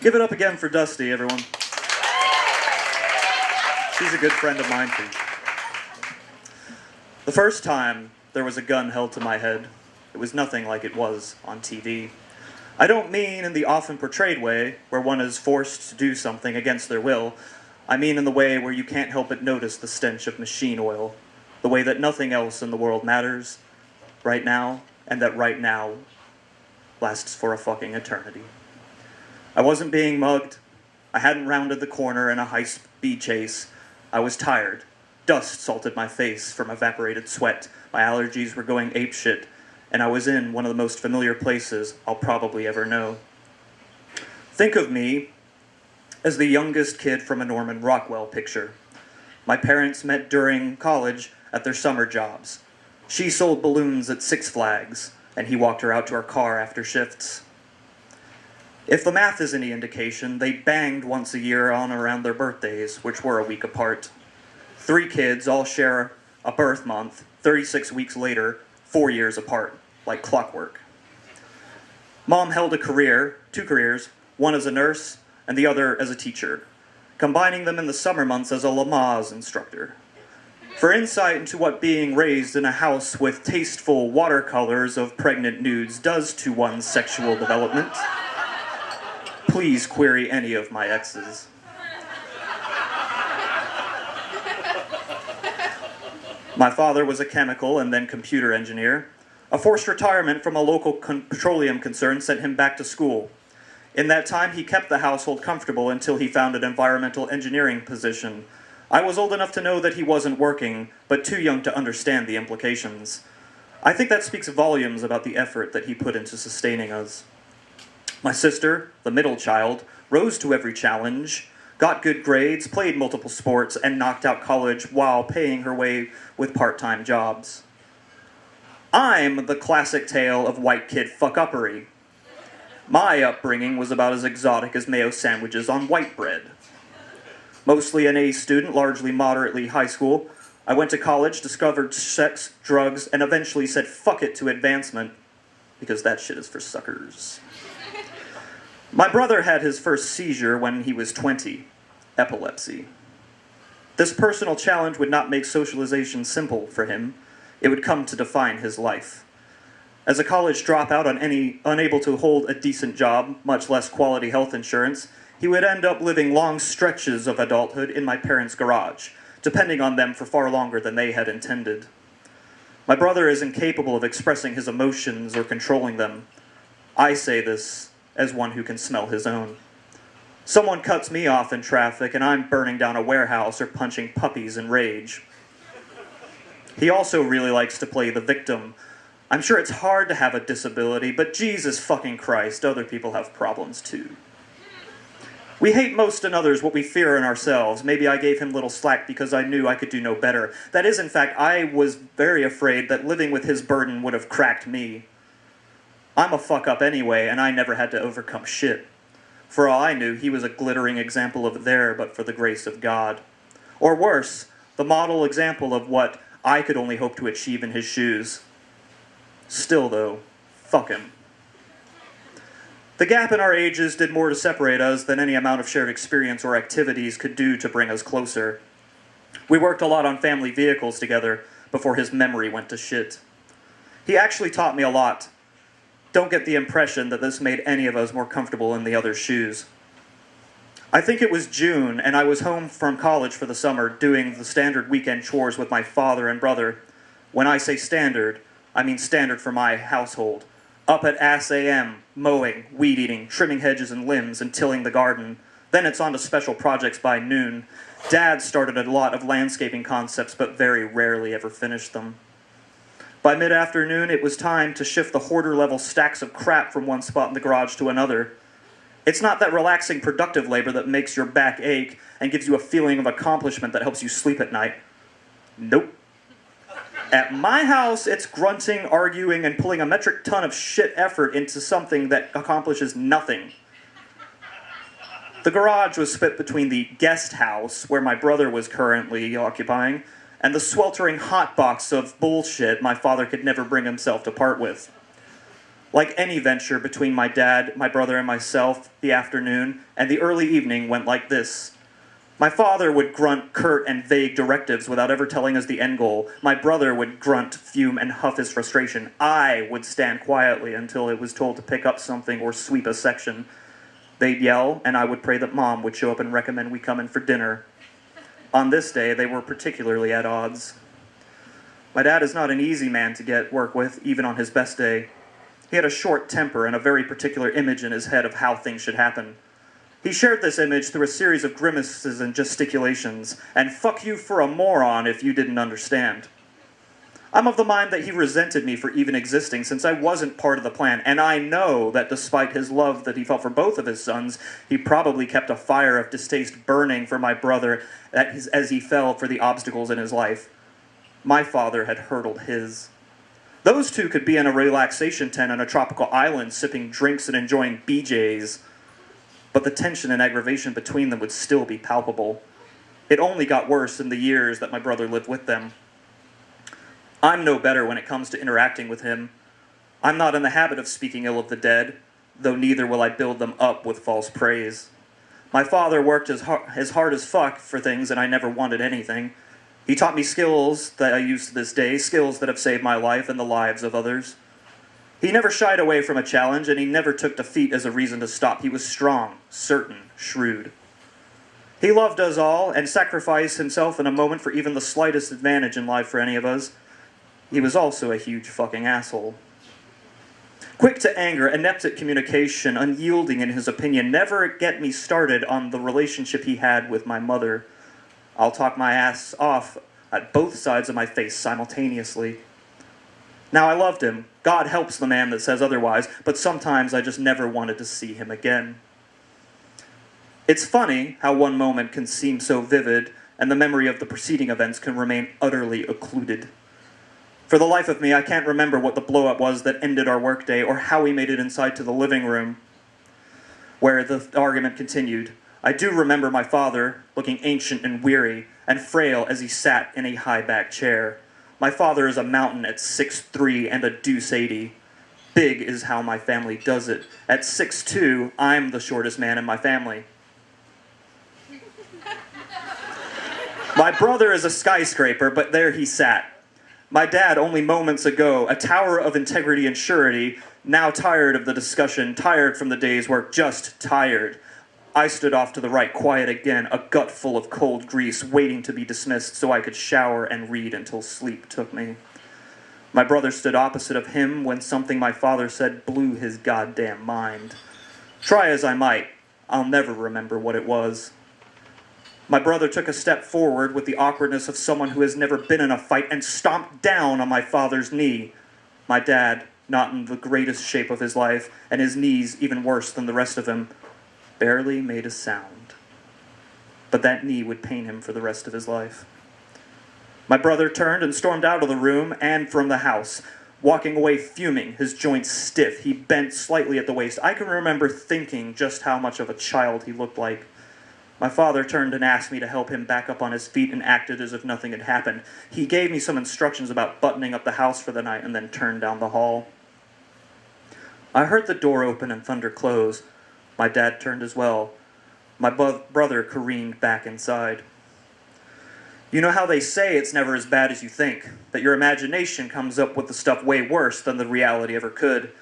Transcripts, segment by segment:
Give it up again for Dusty, everyone. She's a good friend of mine, too. The first time there was a gun held to my head, it was nothing like it was on TV. I don't mean in the often portrayed way, where one is forced to do something against their will. I mean in the way where you can't help but notice the stench of machine oil, the way that nothing else in the world matters right now, and that right now lasts for a fucking eternity. I wasn't being mugged. I hadn't rounded the corner in a high-speed chase. I was tired. Dust salted my face from evaporated sweat. My allergies were going apeshit, and I was in one of the most familiar places I'll probably ever know. Think of me as the youngest kid from a Norman Rockwell picture. My parents met during college at their summer jobs. She sold balloons at Six Flags, and he walked her out to her car after shifts. If the math is any indication, they banged once a year on around their birthdays, which were a week apart. 3 kids all share a birth month, 36 weeks later, 4 years apart, like clockwork. Mom held a career, 2 careers, one as a nurse and the other as a teacher, combining them in the summer months as a Lamaze instructor. For insight into what being raised in a house with tasteful watercolors of pregnant nudes does to one's sexual development, please query any of my exes. My father was a chemical and then computer engineer. A forced retirement from a local petroleum concern sent him back to school. In that time, he kept the household comfortable until he found an environmental engineering position. I was old enough to know that he wasn't working, but too young to understand the implications. I think that speaks volumes about the effort that he put into sustaining us. My sister, the middle child, rose to every challenge, got good grades, played multiple sports, and knocked out college while paying her way with part-time jobs. I'm the classic tale of white kid fuck-uppery. My upbringing was about as exotic as mayo sandwiches on white bread. Mostly an A student, largely moderately high school, I went to college, discovered sex, drugs, and eventually said fuck it to advancement, because that shit is for suckers. My brother had his first seizure when he was 20, epilepsy. This personal challenge would not make socialization simple for him. It would come to define his life. As a college dropout unable to hold a decent job, much less quality health insurance, he would end up living long stretches of adulthood in my parents' garage, depending on them for far longer than they had intended. My brother is incapable of expressing his emotions or controlling them. I say this as one who can smell his own. Someone cuts me off in traffic and I'm burning down a warehouse or punching puppies in rage. He also really likes to play the victim. I'm sure it's hard to have a disability, but Jesus fucking Christ, other people have problems too. We hate most in others what we fear in ourselves. Maybe I gave him little slack because I knew I could do no better. That is, in fact, I was very afraid that living with his burden would have cracked me. I'm a fuck-up anyway, and I never had to overcome shit. For all I knew, he was a glittering example of there but for the grace of God. Or worse, the model example of what I could only hope to achieve in his shoes. Still, though, fuck him. The gap in our ages did more to separate us than any amount of shared experience or activities could do to bring us closer. We worked a lot on family vehicles together before his memory went to shit. He actually taught me a lot. Don't get the impression that this made any of us more comfortable in the other's shoes. I think it was June, and I was home from college for the summer doing the standard weekend chores with my father and brother. When I say standard, I mean standard for my household. Up at ass a.m., mowing, weed eating, trimming hedges and limbs, and tilling the garden. Then it's on to special projects by noon. Dad started a lot of landscaping concepts, but very rarely ever finished them. By mid-afternoon, it was time to shift the hoarder-level stacks of crap from one spot in the garage to another. It's not that relaxing, productive labor that makes your back ache and gives you a feeling of accomplishment that helps you sleep at night. Nope. At my house, it's grunting, arguing, and pulling a metric ton of shit effort into something that accomplishes nothing. The garage was split between the guest house, where my brother was currently occupying, and the sweltering hot box of bullshit my father could never bring himself to part with. Like any venture between my dad, my brother, and myself, the afternoon and the early evening went like this. My father would grunt curt and vague directives without ever telling us the end goal. My brother would grunt, fume, and huff his frustration. I would stand quietly until it was told to pick up something or sweep a section. They'd yell, and I would pray that Mom would show up and recommend we come in for dinner. On this day, they were particularly at odds. My dad is not an easy man to get work with, even on his best day. He had a short temper and a very particular image in his head of how things should happen. He shared this image through a series of grimaces and gesticulations, and fuck you for a moron if you didn't understand. I'm of the mind that he resented me for even existing since I wasn't part of the plan, and I know that despite his love that he felt for both of his sons, he probably kept a fire of distaste burning for my brother as he fell for the obstacles in his life. My father had hurdled his. Those two could be in a relaxation tent on a tropical island sipping drinks and enjoying BJs, but the tension and aggravation between them would still be palpable. It only got worse in the years that my brother lived with them. I'm no better when it comes to interacting with him. I'm not in the habit of speaking ill of the dead, though neither will I build them up with false praise. My father worked as hard as fuck for things, and I never wanted anything. He taught me skills that I use to this day, skills that have saved my life and the lives of others. He never shied away from a challenge, and he never took defeat as a reason to stop. He was strong, certain, shrewd. He loved us all and sacrificed himself in a moment for even the slightest advantage in life for any of us. He was also a huge fucking asshole. Quick to anger, inept at communication, unyielding in his opinion, never get me started on the relationship he had with my mother. I'll talk my ass off at both sides of my face simultaneously. Now, I loved him. God helps the man that says otherwise, but sometimes I just never wanted to see him again. It's funny how one moment can seem so vivid, and the memory of the preceding events can remain utterly occluded. For the life of me, I can't remember what the blow-up was that ended our workday, or how we made it inside to the living room, where the argument continued. I do remember my father, looking ancient and weary, and frail as he sat in a high-back chair. My father is a mountain at 6'3" and a deuce 80. Big is how my family does it. At 6'2", I'm the shortest man in my family. My brother is a skyscraper, but there he sat. My dad, only moments ago, a tower of integrity and surety, now tired of the discussion, tired from the day's work, just tired. I stood off to the right, quiet again, a gut full of cold grease, waiting to be dismissed so I could shower and read until sleep took me. My brother stood opposite of him when something my father said blew his goddamn mind. Try as I might, I'll never remember what it was. My brother took a step forward with the awkwardness of someone who has never been in a fight and stomped down on my father's knee. My dad, not in the greatest shape of his life, and his knees even worse than the rest of him, barely made a sound. But that knee would pain him for the rest of his life. My brother turned and stormed out of the room and from the house, walking away fuming, his joints stiff. He bent slightly at the waist. I can remember thinking just how much of a child he looked like. My father turned and asked me to help him back up on his feet and acted as if nothing had happened. He gave me some instructions about buttoning up the house for the night and then turned down the hall. I heard the door open and thunder close. My dad turned as well. My brother careened back inside. You know how they say it's never as bad as you think, that your imagination comes up with the stuff way worse than the reality ever could.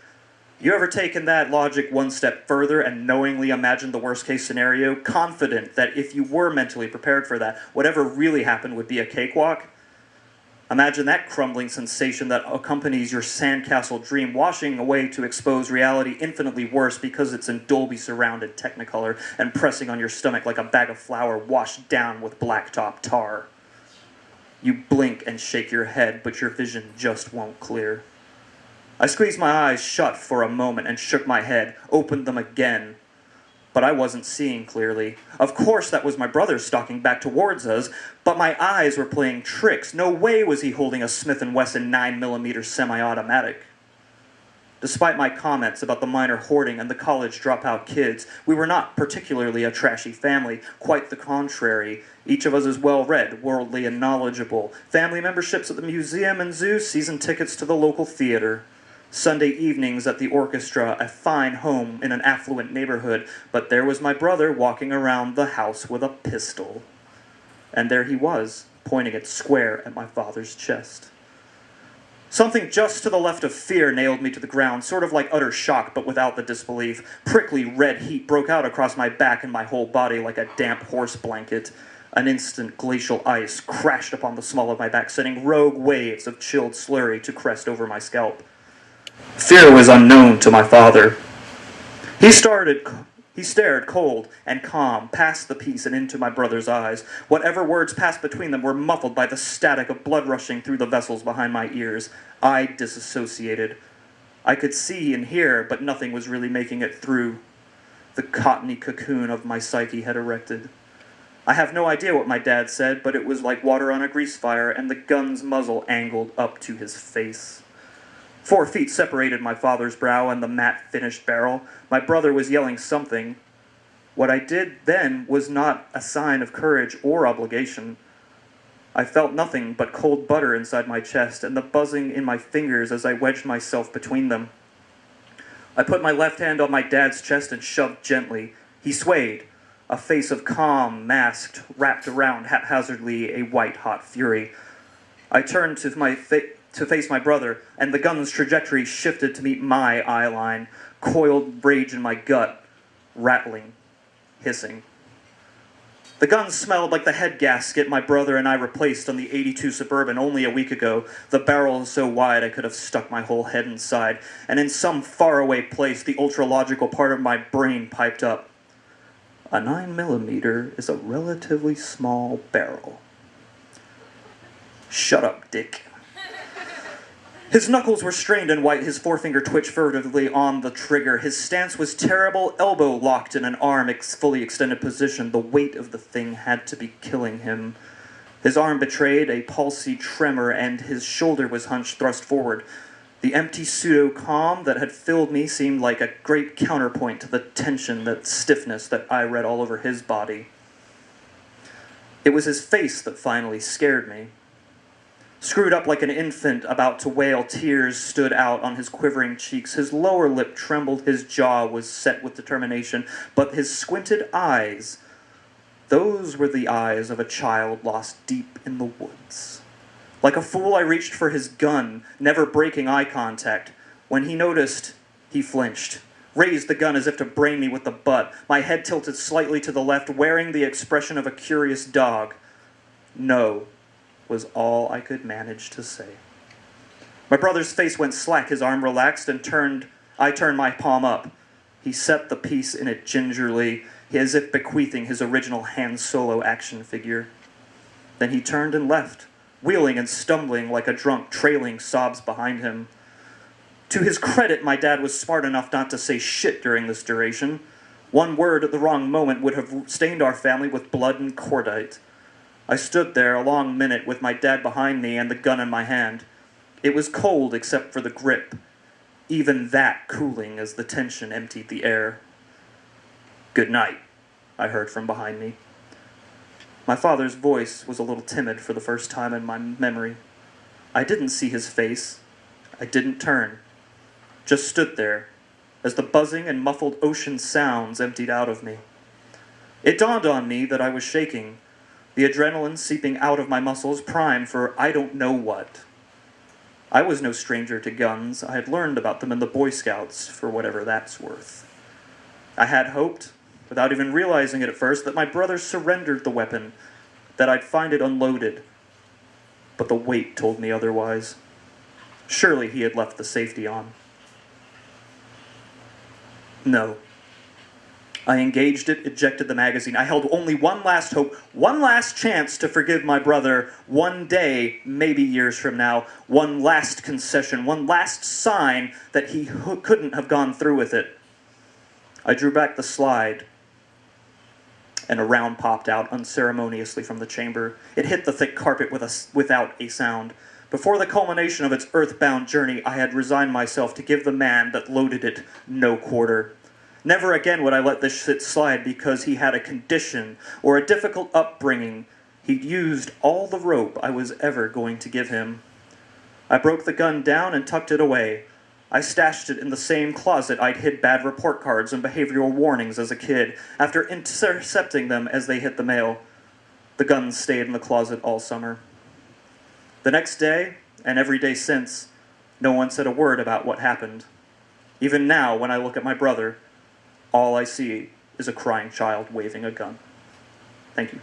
You ever taken that logic one step further and knowingly imagined the worst case scenario, confident that if you were mentally prepared for that, whatever really happened would be a cakewalk? Imagine that crumbling sensation that accompanies your sandcastle dream, washing away to expose reality infinitely worse because it's in Dolby-surrounded Technicolor and pressing on your stomach like a bag of flour washed down with blacktop tar. You blink and shake your head, but your vision just won't clear. I squeezed my eyes shut for a moment and shook my head, opened them again. But I wasn't seeing clearly. Of course that was my brother stalking back towards us, but my eyes were playing tricks. No way was he holding a Smith & Wesson 9mm semi-automatic. Despite my comments about the minor hoarding and the college dropout kids, we were not particularly a trashy family. Quite the contrary. Each of us is well-read, worldly, and knowledgeable. Family memberships at the museum and zoo, season tickets to the local theater. Sunday evenings at the orchestra, a fine home in an affluent neighborhood, but there was my brother walking around the house with a pistol. And there he was, pointing it square at my father's chest. Something just to the left of fear nailed me to the ground, sort of like utter shock, but without the disbelief. Prickly red heat broke out across my back and my whole body like a damp horse blanket. An instant glacial ice crashed upon the small of my back, sending rogue waves of chilled slurry to crest over my scalp. Fear was unknown to my father. He stared cold and calm past the piece and into my brother's eyes. Whatever words passed between them were muffled by the static of blood rushing through the vessels behind my ears. I disassociated. I could see and hear, but nothing was really making it through. The cottony cocoon of my psyche had erected. I have no idea what my dad said, but it was like water on a grease fire, and the gun's muzzle angled up to his face. 4 feet separated my father's brow and the matte-finished barrel. My brother was yelling something. What I did then was not a sign of courage or obligation. I felt nothing but cold butter inside my chest and the buzzing in my fingers as I wedged myself between them. I put my left hand on my dad's chest and shoved gently. He swayed, a face of calm, masked, wrapped around haphazardly a white-hot fury. I turned to face my brother, and the gun's trajectory shifted to meet my eye line, coiled rage in my gut, rattling, hissing. The gun smelled like the head gasket my brother and I replaced on the '82 Suburban only a week ago. The barrel was so wide I could have stuck my whole head inside, and in some faraway place the ultralogical part of my brain piped up. A 9mm is a relatively small barrel. Shut up, Dick. His knuckles were strained and white, his forefinger twitched furtively on the trigger. His stance was terrible, elbow locked in an arm fully extended position. The weight of the thing had to be killing him. His arm betrayed a palsied tremor, and his shoulder was hunched, thrust forward. The empty pseudo-calm that had filled me seemed like a great counterpoint to the tension, that stiffness that I read all over his body. It was his face that finally scared me. Screwed up like an infant about to wail, tears stood out on his quivering cheeks. His lower lip trembled, his jaw was set with determination, but his squinted eyes, those were the eyes of a child lost deep in the woods. Like a fool, I reached for his gun, never breaking eye contact. When he noticed, he flinched, raised the gun as if to brain me with the butt, my head tilted slightly to the left, wearing the expression of a curious dog. No, was all I could manage to say. My brother's face went slack, his arm relaxed, and I turned my palm up. He set the piece in it gingerly, as if bequeathing his original Han Solo action figure. Then he turned and left, wheeling and stumbling like a drunk, trailing sobs behind him. To his credit, my dad was smart enough not to say shit during this duration. One word at the wrong moment would have stained our family with blood and cordite. I stood there a long minute with my dad behind me and the gun in my hand. It was cold except for the grip, even that cooling as the tension emptied the air. "Good night," I heard from behind me. My father's voice was a little timid for the first time in my memory. I didn't see his face. I didn't turn. Just stood there as the buzzing and muffled ocean sounds emptied out of me. It dawned on me that I was shaking, the adrenaline seeping out of my muscles, primed for I don't know what. I was no stranger to guns. I had learned about them in the Boy Scouts, for whatever that's worth. I had hoped, without even realizing it at first, that my brother surrendered the weapon, that I'd find it unloaded. But the weight told me otherwise. Surely he had left the safety on. No. I engaged it, ejected the magazine. I held only one last hope, one last chance to forgive my brother, one day, maybe years from now, one last concession, one last sign that he couldn't have gone through with it. I drew back the slide, and a round popped out unceremoniously from the chamber. It hit the thick carpet without a sound. Before the culmination of its earthbound journey, I had resigned myself to give the man that loaded it no quarter. Never again would I let this shit slide because he had a condition or a difficult upbringing. He'd used all the rope I was ever going to give him. I broke the gun down and tucked it away. I stashed it in the same closet I'd hid bad report cards and behavioral warnings as a kid, after intercepting them as they hit the mail. The guns stayed in the closet all summer. The next day, and every day since, no one said a word about what happened. Even now, when I look at my brother, all I see is a crying child waving a gun. Thank you.